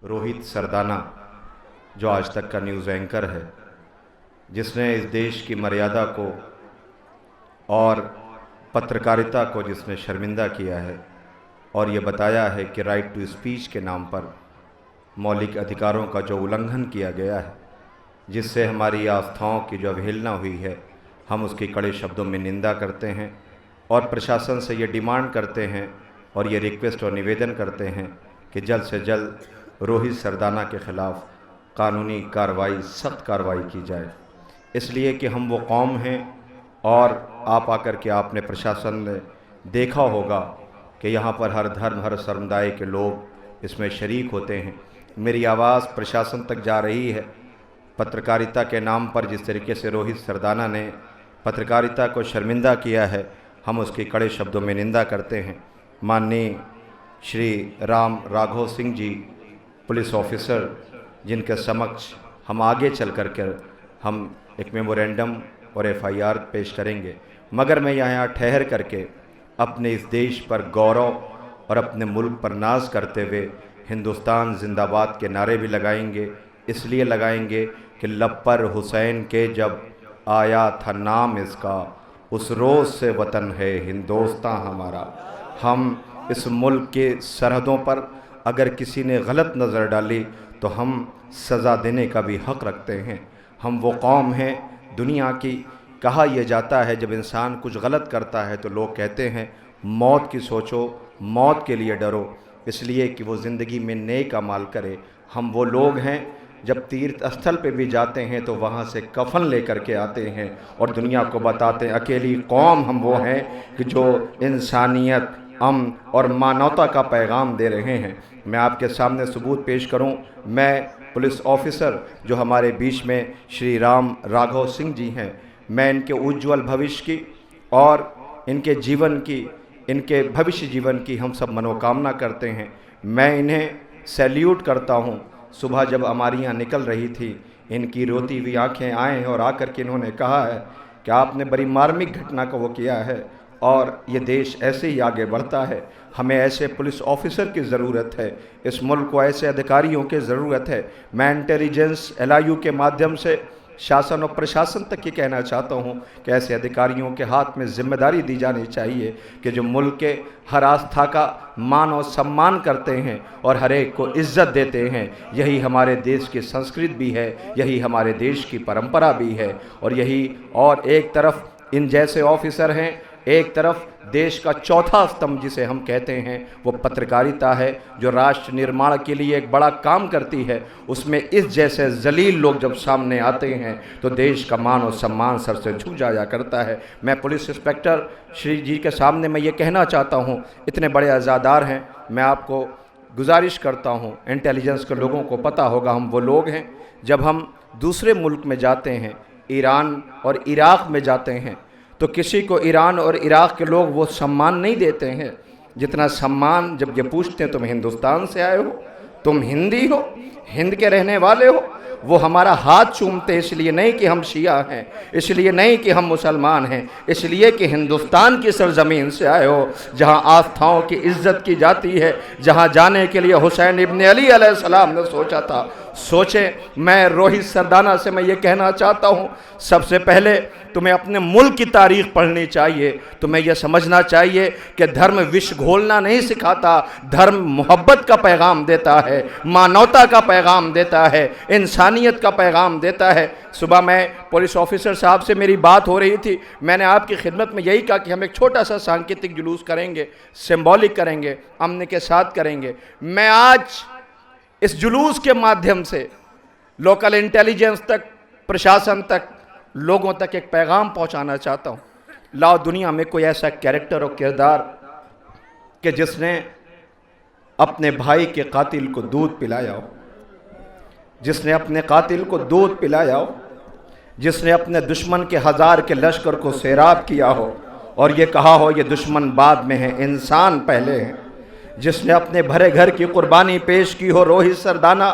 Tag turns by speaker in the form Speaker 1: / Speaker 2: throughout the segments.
Speaker 1: रोहित सरदाना, जो आज तक का न्यूज़ एंकर है, जिसने इस देश की मर्यादा को और पत्रकारिता को जिसने शर्मिंदा किया है और ये बताया है कि राइट टू स्पीच के नाम पर मौलिक अधिकारों का जो उल्लंघन किया गया है, जिससे हमारी आस्थाओं की जो अवहेलना हुई है, हम उसकी कड़े शब्दों में निंदा करते हैं और प्रशासन से ये डिमांड करते हैं और ये रिक्वेस्ट और निवेदन करते हैं कि जल्द से जल्द रोहित सरदाना के ख़िलाफ़ कानूनी कार्रवाई, सख्त कार्रवाई की जाए। इसलिए कि हम वो कौम हैं और आप आकर के आपने प्रशासन ने देखा होगा कि यहाँ पर हर धर्म, हर समुदाय के लोग इसमें शरीक होते हैं। मेरी आवाज़ प्रशासन तक जा रही है। पत्रकारिता के नाम पर जिस तरीके से रोहित सरदाना ने पत्रकारिता को शर्मिंदा किया है, हम उसकी कड़े शब्दों में निंदा करते हैं। माननीय श्री राम राघव सिंह जी, पुलिस ऑफिसर, जिनके समक्ष हम आगे चल कर हम एक मेमोरेंडम और एफआईआर पेश करेंगे, मगर मैं यहाँ ठहर करके अपने इस देश पर गौरव और अपने मुल्क पर नाज करते हुए हिंदुस्तान जिंदाबाद के नारे भी लगाएंगे। इसलिए लगाएंगे कि लब पर हुसैन के जब आया था नाम इसका, उस रोज़ से वतन है हिंदुस्तान हमारा। हम इस मुल्क के सरहदों पर अगर किसी ने गलत नज़र डाली तो हम सज़ा देने का भी हक़ रखते हैं। हम वो कौम हैं दुनिया की, कहा यह जाता है जब इंसान कुछ गलत करता है तो लोग कहते हैं मौत की सोचो, मौत के लिए डरो, इसलिए कि वो ज़िंदगी में नेक अमाल करे। हम वो लोग हैं जब तीर्थ स्थल पे भी जाते हैं तो वहाँ से कफन लेकर के आते हैं और दुनिया को बताते हैं अकेली कौम हम वो हैं कि जो इंसानियत, अमन और मानवता का पैगाम दे रहे हैं। मैं आपके सामने सबूत पेश करूं, मैं पुलिस ऑफिसर जो हमारे बीच में श्री राम राघव सिंह जी हैं, मैं इनके उज्ज्वल भविष्य की और इनके जीवन की, इनके भविष्य जीवन की हम सब मनोकामना करते हैं। मैं इन्हें सैल्यूट करता हूं। सुबह जब हमारी यहाँ निकल रही थी, इनकी रोती हुई आंखें आए हैं और आकर के इन्होंने कहा है कि आपने बड़ी मार्मिक घटना को वो किया है और ये देश ऐसे ही आगे बढ़ता है। हमें ऐसे पुलिस ऑफिसर की ज़रूरत है, इस मुल्क को ऐसे अधिकारियों की ज़रूरत है। मैं इंटेलिजेंस LIU के माध्यम से शासन और प्रशासन तक ये कहना चाहता हूँ कि ऐसे अधिकारियों के हाथ में जिम्मेदारी दी जानी चाहिए कि जो मुल्क के हर आस्था का मान और सम्मान करते हैं और हर एक को इज्जत देते हैं। यही हमारे देश की संस्कृति भी है, यही हमारे देश की परंपरा भी है और यही, और एक तरफ इन जैसे ऑफिसर हैं, एक तरफ देश का चौथा स्तंभ जिसे हम कहते हैं वो पत्रकारिता है, जो राष्ट्र निर्माण के लिए एक बड़ा काम करती है। उसमें इस जैसे जलील लोग जब सामने आते हैं तो देश का मान और सम्मान सर से झुक जाया करता है। मैं पुलिस इंस्पेक्टर श्री जी के सामने मैं ये कहना चाहता हूँ, इतने बड़े अज़ादार हैं, मैं आपको गुजारिश करता हूँ, इंटेलिजेंस के लोगों को पता होगा हम वो लोग हैं जब हम दूसरे मुल्क में जाते हैं, ईरान और इराक़ में जाते हैं, तो किसी को ईरान और इराक़ के लोग वो सम्मान नहीं देते हैं जितना सम्मान जब ये पूछते हैं तुम हिंदुस्तान से आए हो, तुम हिंदी हो, हिंद के रहने वाले हो, वो हमारा हाथ चूमते, इसलिए नहीं कि हम शिया हैं, इसलिए नहीं कि हम मुसलमान हैं, इसलिए कि हिंदुस्तान की सरजमीन से आए हो जहाँ आस्थाओं की इज्जत की जाती है, जहाँ जाने के लिए हुसैन इब्न अली अलैहिस्सलाम ने सोचा था। सोचें, मैं रोहित सरदाना से मैं ये कहना चाहता हूँ, सबसे पहले तुम्हें अपने मुल्क की तारीख़ पढ़नी चाहिए। तुम्हें यह समझना चाहिए कि धर्म विष घोलना नहीं सिखाता, धर्म मोहब्बत का पैगाम देता है, मानवता का पैगाम देता है, इंसानियत का पैगाम देता है। सुबह मैं पुलिस ऑफिसर साहब से मेरी बात हो रही थी, मैंने आपकी खिदमत में यही कहा कि हम एक छोटा सा सांकेतिक जुलूस करेंगे, सिंबॉलिक करेंगे, अमन के साथ करेंगे। मैं आज इस जुलूस के माध्यम से लोकल इंटेलिजेंस तक, प्रशासन तक, लोगों तक एक पैगाम पहुंचाना चाहता हूं। लाओ दुनिया में कोई ऐसा कैरेक्टर और किरदार कि जिसने अपने भाई के कातिल को दूध पिलाया हो, जिसने अपने कातिल को दूध पिलाया हो, जिसने अपने दुश्मन के हज़ार के लश्कर को सैराब किया हो और ये कहा हो ये दुश्मन बाद में है, इंसान पहले है, जिसने अपने भरे घर की कुर्बानी पेश की हो। रोहित सरदाना,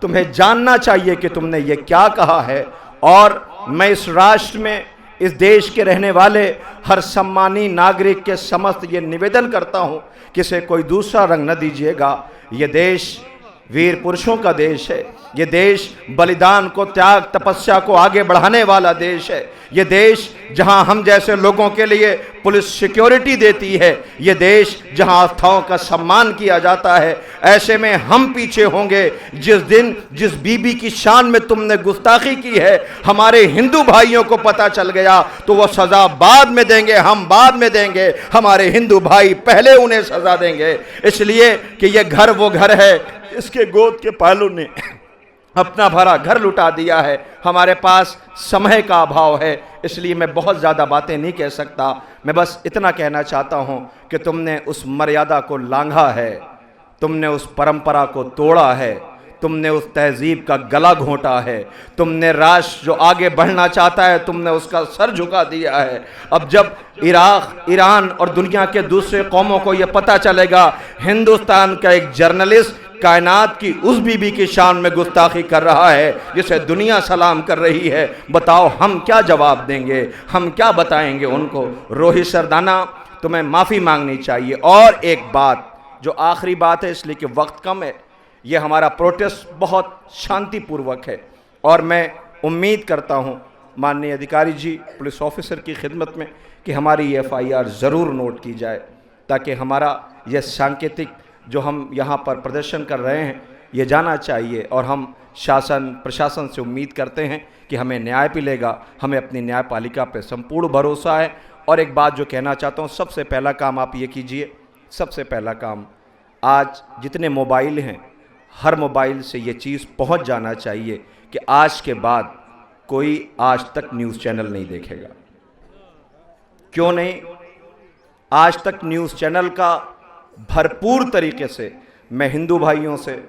Speaker 1: तुम्हें जानना चाहिए कि तुमने ये क्या कहा है। और मैं इस राष्ट्र में, इस देश के रहने वाले हर सम्मानी नागरिक के समस्त ये निवेदन करता हूँ कि इसे कोई दूसरा रंग न दीजिएगा। ये देश वीर पुरुषों का देश है। ये देश बलिदान को, त्याग तपस्या को आगे बढ़ाने वाला देश है। ये देश जहां हम जैसे लोगों के लिए पुलिस सिक्योरिटी देती है। ये देश जहां आस्थाओं का सम्मान किया जाता है। ऐसे में हम पीछे होंगे जिस दिन जिस बीबी की शान में तुमने गुस्ताखी की है, हमारे हिंदू भाइयों को पता चल गया तो वो सजा बाद में देंगे, हम बाद में देंगे, हमारे हिंदू भाई पहले उन्हें सजा देंगे। इसलिए कि ये घर वो घर है, इसके गोद के पालों ने अपना भरा घर लुटा दिया है। हमारे पास समय का अभाव है, इसलिए मैं बहुत ज़्यादा बातें नहीं कह सकता। मैं बस इतना कहना चाहता हूँ कि तुमने उस मर्यादा को लांघा है, तुमने उस परंपरा को तोड़ा है, तुमने उस तहजीब का गला घोंटा है, तुमने राष्ट्र जो आगे बढ़ना चाहता है तुमने उसका सर झुका दिया है। अब जब इराक, ईरान और दुनिया के दूसरे कौमों को यह पता चलेगा हिंदुस्तान का एक जर्नलिस्ट कायनात की उस बीबी की शान में गुस्ताखी कर रहा है जिसे दुनिया सलाम कर रही है, बताओ हम क्या जवाब देंगे, हम क्या बताएंगे उनको। रोहित सरदाना, तुम्हें माफ़ी मांगनी चाहिए। और एक बात जो आखिरी बात है, इसलिए कि वक्त कम है, ये हमारा प्रोटेस्ट बहुत शांतिपूर्वक है और मैं उम्मीद करता हूँ माननीय अधिकारी जी, पुलिस ऑफिसर की खिदमत में, कि हमारी ये FIR ज़रूर नोट की जाए ताकि हमारा यह सांकेतिक जो हम यहाँ पर प्रदर्शन कर रहे हैं ये जाना चाहिए। और हम शासन प्रशासन से उम्मीद करते हैं कि हमें न्याय मिलेगा। हमें अपनी न्यायपालिका पर संपूर्ण भरोसा है। और एक बात जो कहना चाहता हूँ, सबसे पहला काम आप ये कीजिए, सबसे पहला काम, आज जितने मोबाइल हैं हर मोबाइल से ये चीज़ पहुँच जाना चाहिए कि आज के बाद कोई आज तक न्यूज़ चैनल नहीं देखेगा। क्यों नहीं? आज तक न्यूज़ चैनल का भरपूर तरीके से मैं हिंदू भाइयों से,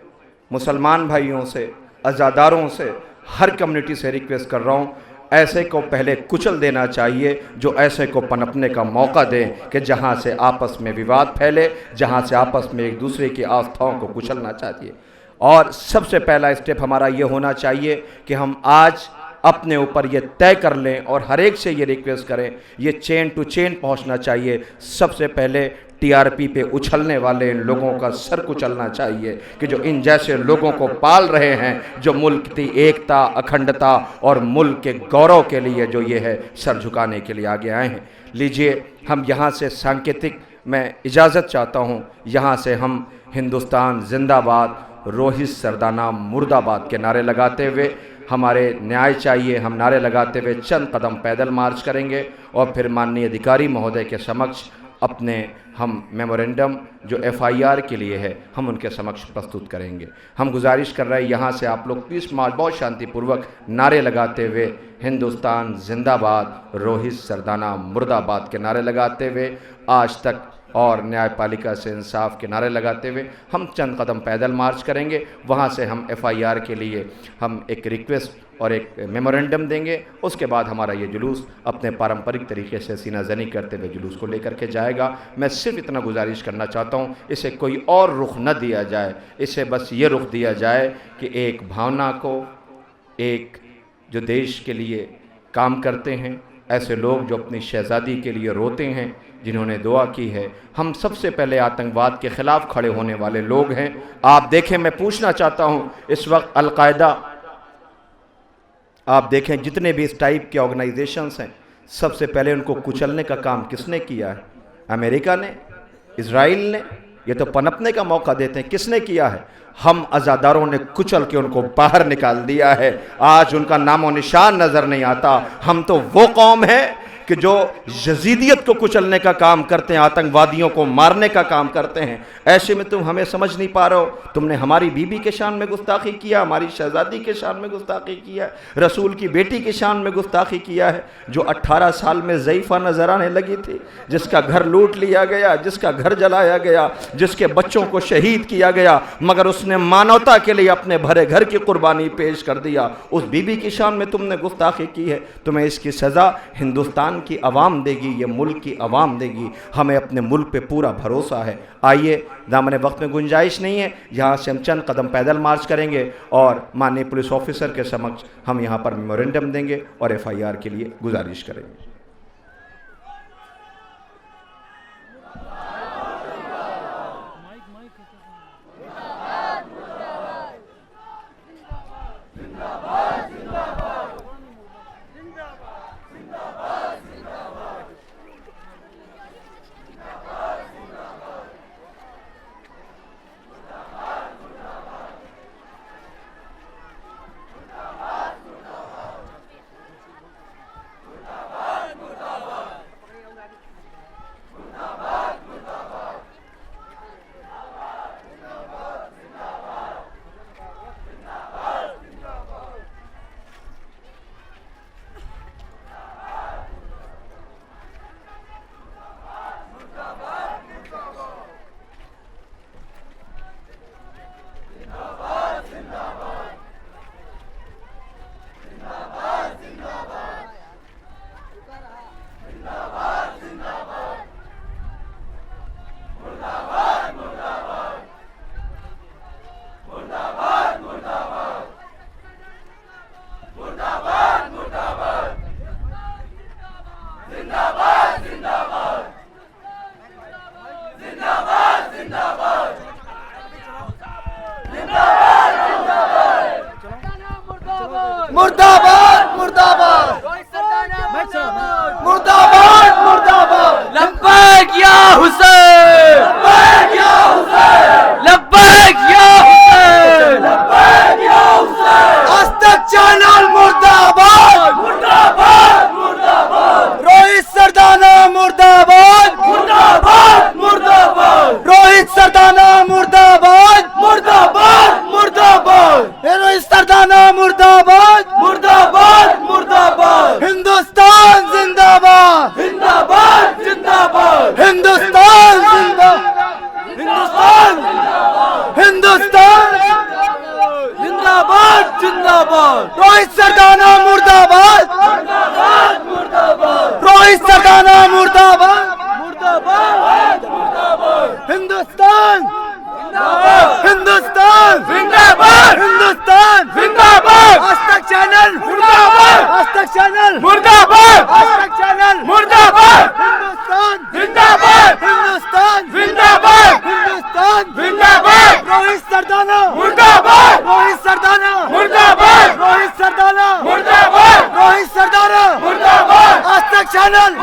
Speaker 1: मुसलमान भाइयों से, अज़ादारों से, हर कम्युनिटी से रिक्वेस्ट कर रहा हूँ, ऐसे को पहले कुचल देना चाहिए जो ऐसे को पनपने का मौका दें कि जहाँ से आपस में विवाद फैले, जहाँ से आपस में एक दूसरे की आस्थाओं को कुचलना चाहिए। और सबसे पहला स्टेप हमारा ये होना चाहिए कि हम आज अपने ऊपर ये तय कर लें और हर एक से ये रिक्वेस्ट करें, ये चेन टू चेन पहुंचना चाहिए। सबसे पहले TRP पे उछलने वाले इन लोगों का सर कुचलना चाहिए कि जो इन जैसे लोगों को पाल रहे हैं, जो मुल्क की एकता, अखंडता और मुल्क के गौरव के लिए जो ये है सर झुकाने के लिए आगे आए हैं। लीजिए, हम यहाँ से सांकेतिक मैं इजाज़त चाहता हूँ, यहाँ से हम हिंदुस्तान जिंदाबाद, रोहित सरदाना मुर्दाबाद के नारे लगाते हुए, हमारे न्याय चाहिए, हम नारे लगाते हुए चंद कदम पैदल मार्च करेंगे और फिर माननीय अधिकारी महोदय के समक्ष अपने हम मेमोरेंडम जो FIR के लिए है हम उनके समक्ष प्रस्तुत करेंगे। हम गुजारिश कर रहे हैं यहाँ से आप लोग पीस मार्च बहुत शांतिपूर्वक नारे लगाते हुए हिंदुस्तान जिंदाबाद, रोहित सरदाना मुर्दाबाद के नारे लगाते हुए, आज तक और न्यायपालिका से इंसाफ के नारे लगाते हुए हम चंद कदम पैदल मार्च करेंगे। वहाँ से हम FIR के लिए हम एक रिक्वेस्ट और एक मेमोरेंडम देंगे। उसके बाद हमारा ये जुलूस अपने पारंपरिक तरीके से सीना जनी करते हुए जुलूस को लेकर के जाएगा। मैं सिर्फ इतना गुजारिश करना चाहता हूँ, इसे कोई और रुख न दिया जाए, इसे बस ये रुख दिया जाए कि एक भावना को, एक जो देश के लिए काम करते हैं, ऐसे लोग जो अपनी शहज़ादी के लिए रोते हैं, जिन्होंने दुआ की है, हम सबसे पहले आतंकवाद के ख़िलाफ़ खड़े होने वाले लोग हैं। आप देखें, मैं पूछना चाहता हूँ, इस वक्त अलकायदा, आप देखें जितने भी इस टाइप के ऑर्गेनाइजेशंस हैं, सबसे पहले उनको कुचलने का काम किसने किया है? अमेरिका ने, इजराइल ने। ये तो पनपने का मौका देते हैं, किसने किया है? हम अज़ादारों ने कुचल के उनको बाहर निकाल दिया है। आज उनका नामो निशान नज़र नहीं आता। हम तो वो कौम है कि जो यजीदियत को कुचलने का काम करते हैं, आतंकवादियों को मारने का काम करते हैं। ऐसे में तुम हमें समझ नहीं पा रहे हो। तुमने हमारी बीबी के शान में गुस्ताखी किया, हमारी शहजादी के शान में गुस्ताखी किया, रसूल की बेटी के शान में गुस्ताखी किया है, जो 18 साल में ज़ईफ़ा नजर आने लगी थी, जिसका घर लूट लिया गया, जिसका घर जलाया गया, जिसके बच्चों को शहीद किया गया, मगर उसने मानवता के लिए अपने भरे घर की कुर्बानी पेश कर दिया। उस बीबी की शान में तुमने गुस्ताखी की है। तुम्हें इसकी सज़ा हिंदुस्तान की अवाम देगी, ये मुल्क की अवाम देगी। हमें अपने मुल्क पे पूरा भरोसा है। आइए, दामने वक्त में गुंजाइश नहीं है, यहाँ से हम चंद कदम पैदल मार्च करेंगे और माननीय पुलिस ऑफिसर के समक्ष हम यहाँ पर मेमोरेंडम देंगे और FIR के लिए गुजारिश करेंगे।
Speaker 2: सरदाना मुर्दाबाद मुर्दाबाद हिंदुस्तान हिंदुस्तान जिंदाबाद हिंदुस्तान जिंदाबाद आज तक चैनल मुर्दाबाद आज तक चैनल मुर्दाबाद आज तक चैनल मुर्दाबाद हिंदुस्तान जिंदाबाद हिंदुस्तान जिंदाबाद हिंदुस्तान जिंदाबाद रोहित सरदाना मुर्दाबाद रोहित सरदाना मुर्दाबाद रोहित सरदाना मुर्दाबाद रोहित सरदाना मुर्दाबाद आज तक चैनल